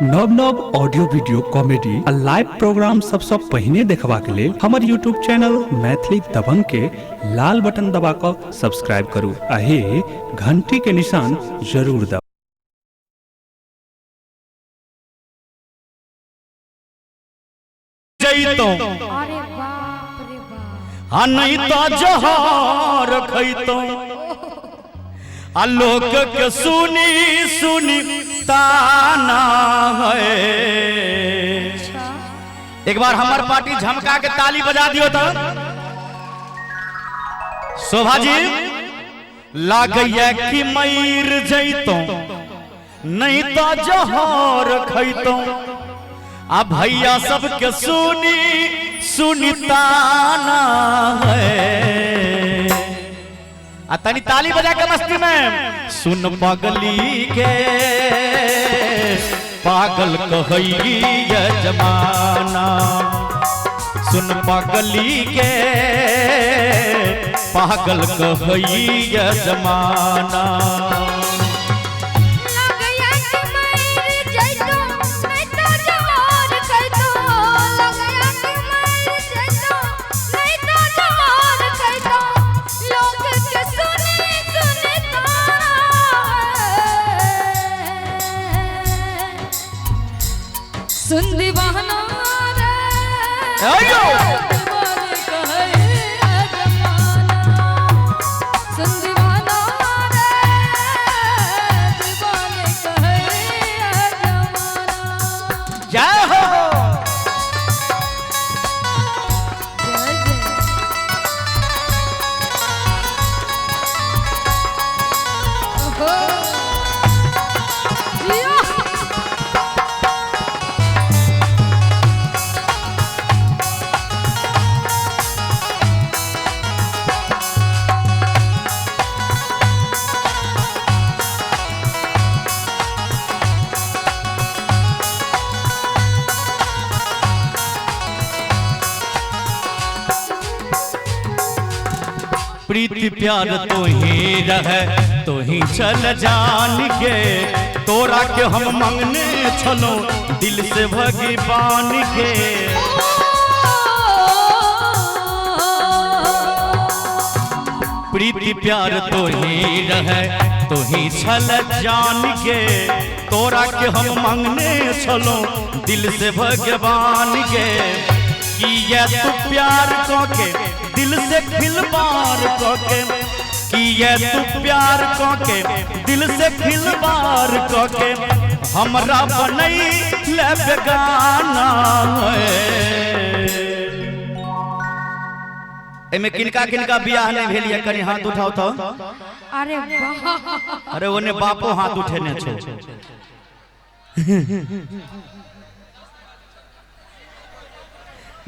नव नव audio video comedy आ लाइव प्रोग्राम सबसे पहिने देखबा के लेल हमर यूट्यूब चैनल मैथिली दबंग के लाल बटन दबा कर सब्सक्राइब करू आ हे घंटी के निशान जरूर दबाऊ। अरे बाप रे बाप नहीं तो जहर खैतो आ लोग के सुनी सुनी ताना है। एक बार हमार पार्टी झमका के ताली बजा दियो तो शोभा जी लागैया कि मर जैतो नहीं तो जहर खैतो आ भैया सबके सुनी सुनी ताना है। आ तनी ताली बजा के मस्ती में सुन पगली के पागल कहई ये जमाना, सुन पगली के पागल कहई ये जमाना। सुन दीवाना रे दीवाने कहे जमाना, सुन दीवाना रे दीवाने कहे जमाना। जय हो प्रीति प्यार तो ही रहे तो ही चल जान के तोरा के हम मंगने चलो दिल से भगवान के। प्रीति प्यार तो ही रहे तो ही चल जान के तोरा के हम मंगने चलो दिल से भगवान के। कि ये तू प्यार को के दिल से खिलवाड़ के, कि ये तू प्यार को के दिल से खिलवाड़ के हमरा बनई ले बेगाना एमे किनका किनका बियाह नहीं भेल ये कनी हाथ उठाओ तो। अरे वाह अरे ओने बापो हाथ उठेने छो।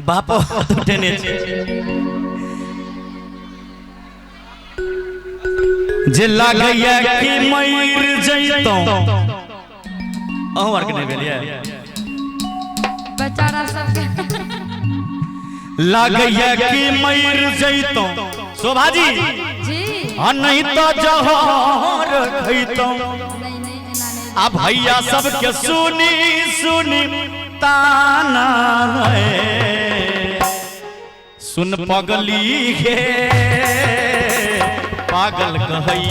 बापो हाथ उठेने छे जे लागैया कि मर जैतो अहर के नहीं भेलिए बेचारा सब लागैया कि मर जैतो शोभा जी जी आ नहीं तो जहर खैतो नहीं नहीं एना नहीं। आ भैया सबके सुनी सुनी ताना है। सुन पगली के पागल कहई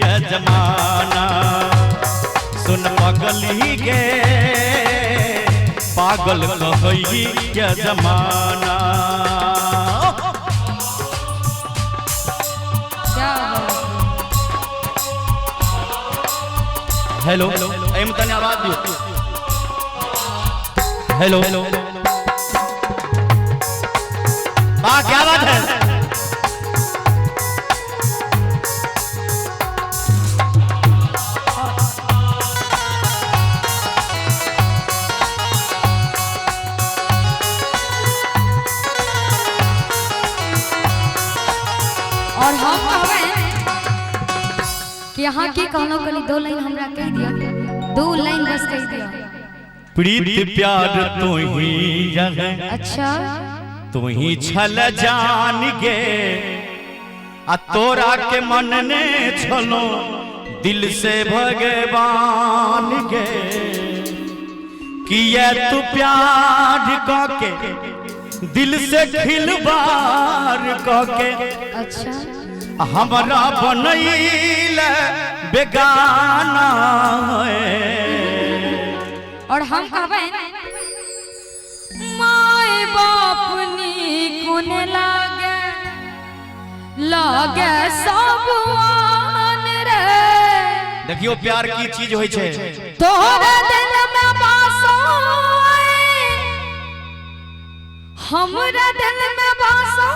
ये जमाना, सुन पगली के पागल कहई ये जमाना। क्या बात हेलो एम तने आवाज दियो। हेलो वाह क्या बात है। और हम कहबे कि यहाँ की कहलो कनी दो लाइन हमरा कह दियो, दो लाइन बस कह दियो। प्रीति प्यार तो ही रहे अच्छा तू ही छल जान गे आ तोरा के मन ने छलो दिल से भगवान के किया तू प्यार के दिल से खिलवार के अच्छा हमारा बनैल बेगाना और हम कहबे माय बाप नी कोने लागे सब आन रे। देखियो प्यार की चीज होय छे तोहरे दिल में बसो हमरा दिल में बसो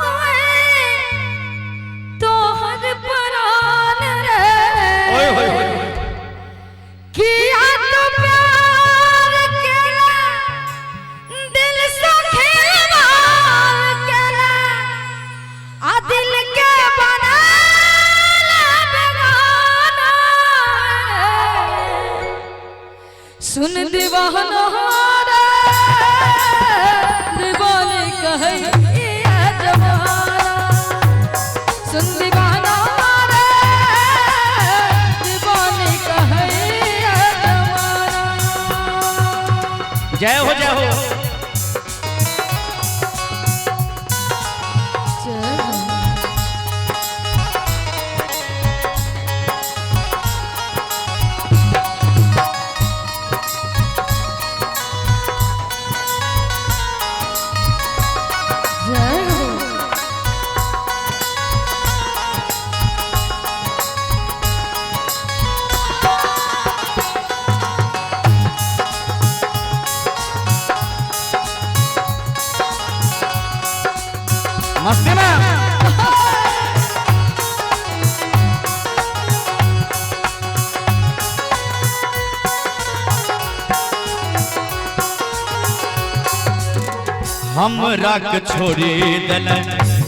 तोहर प्राण रे। ओए होय होय किया तो प्यार केला दिल से खिलवाड़ केला आ दिल के बनाला बेगाना। सुन दीवाना रे दीवाने कहे ये जमाना। सुन दीवाना रे दीवाने कहे ये जमाना। जय हो जय हो। मस्ती में हमरा के छोड़ी दिल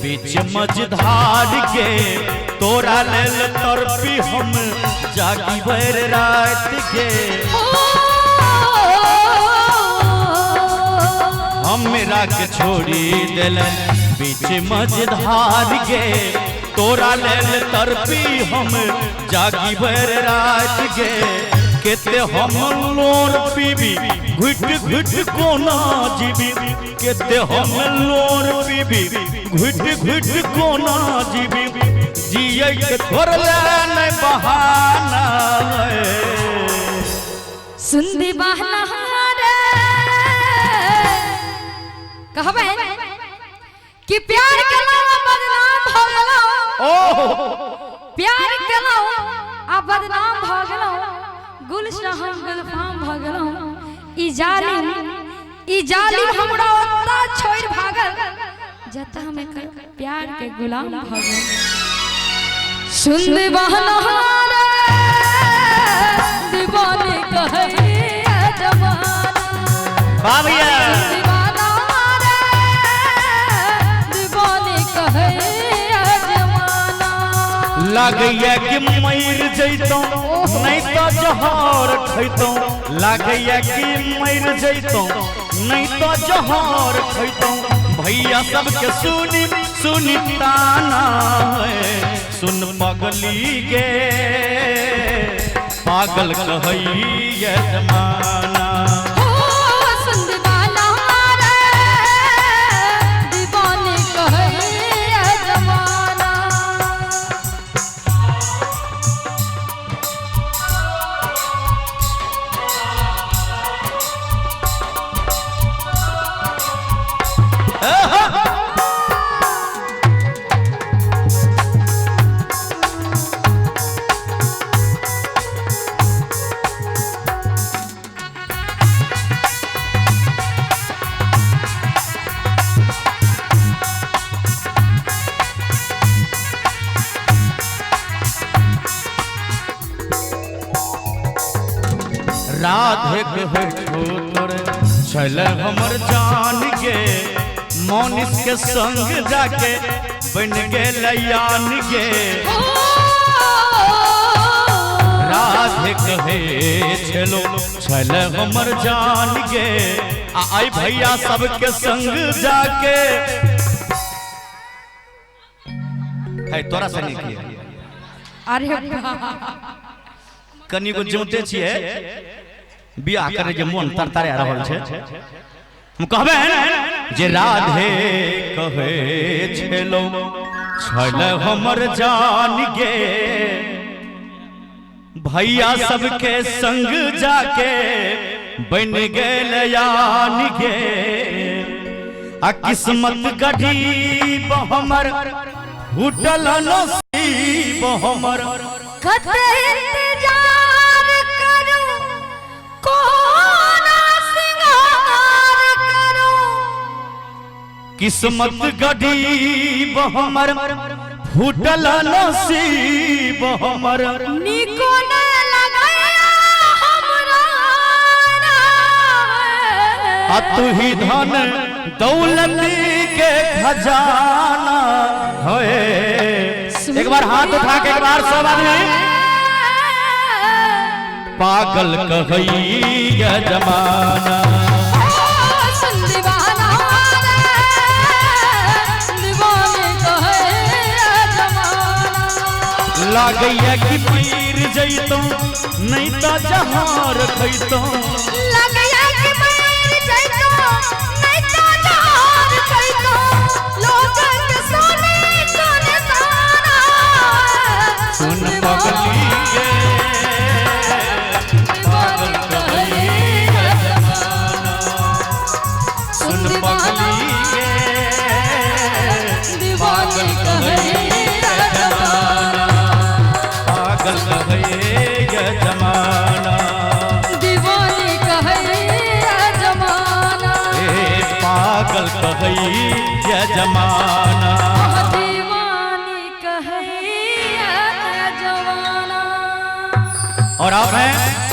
बीच मझधार के तोरा लेल तरपी हम जागी भर रात के। हमरा के छोड़ी दिल बीच मझधार के तोरा लेल तरपी हम जागी भर रात के। केते हम लोर पीबी घुट घुट कोना जीबी केते हम लोर पीबी घुट घुट कोना जीबी जिए के थोरला नहीं बहाना। सुन दी बहाना रे कहबे कि प्यार केला बदनाम हो गेलो। प्यार केला आ बदनाम भ गेलो गुलशन गुलफाम भ गेलो। ई जालिम हमरा ओता छोड़ भागल जता हमें प्यार के गुलाम भ गेल। सुन दे बहाना रे दीवाने कहे ये जमाना। बाबिया दीवाना रे दीवाने कहे ये जमाना। लागैया कि मर जैतों नहीं तो जहर खैतों। लागैया कि मर जैतों नहीं तो जहर खैतों। भैया सबके सुनी सुनी ताना सुन पगली गे पागल कहई ये जमाना। सुन दीवाना रे दीवाने कहे ये जमाना। राधे के है छोड़ चल हमर जान के मोनिस के संग जाके बन गेल यान के। राधे कहे चलो चल हमर जान के आई भैया सबके संग जाके है तोरा से नहीं किया। अरे कनी को जोते छिए बियाह करे जे मन तरतरा रहल छे हम कहबे जे राधे कहे छेलो छल हमर जान गे भैया सबके संग जाके बन गेल यान गे आ किस्मत गढ़ी हमर फूटल नसीब हमर कते इंतजार करूं कोना सिंगार करूं किस्मत गढ़ी हमर फूटल नसीब हमर निको न लगाया हमरा आ तू ही धन दौलत के खजाना होए। एक बार हाथ उठा के एक बार सब आदमी पागल कहैया जमाना सुन दीवाना दीवाने कहैया जमाना लागैया कि पीर जैतो नहीं तो जहार खैतो लगया कि मर जइतो नहीं तो जहार खइतो लोग के सोने सोने सारा सुन पगली गे पागल कहैया जमाना सुन पगली गे पागल कहैया जमाना पागल कहैया जमाना दीवानी कहैया जमाना ए पागल कहैया जमाना दीवानी कहैया जमाना और आप हैं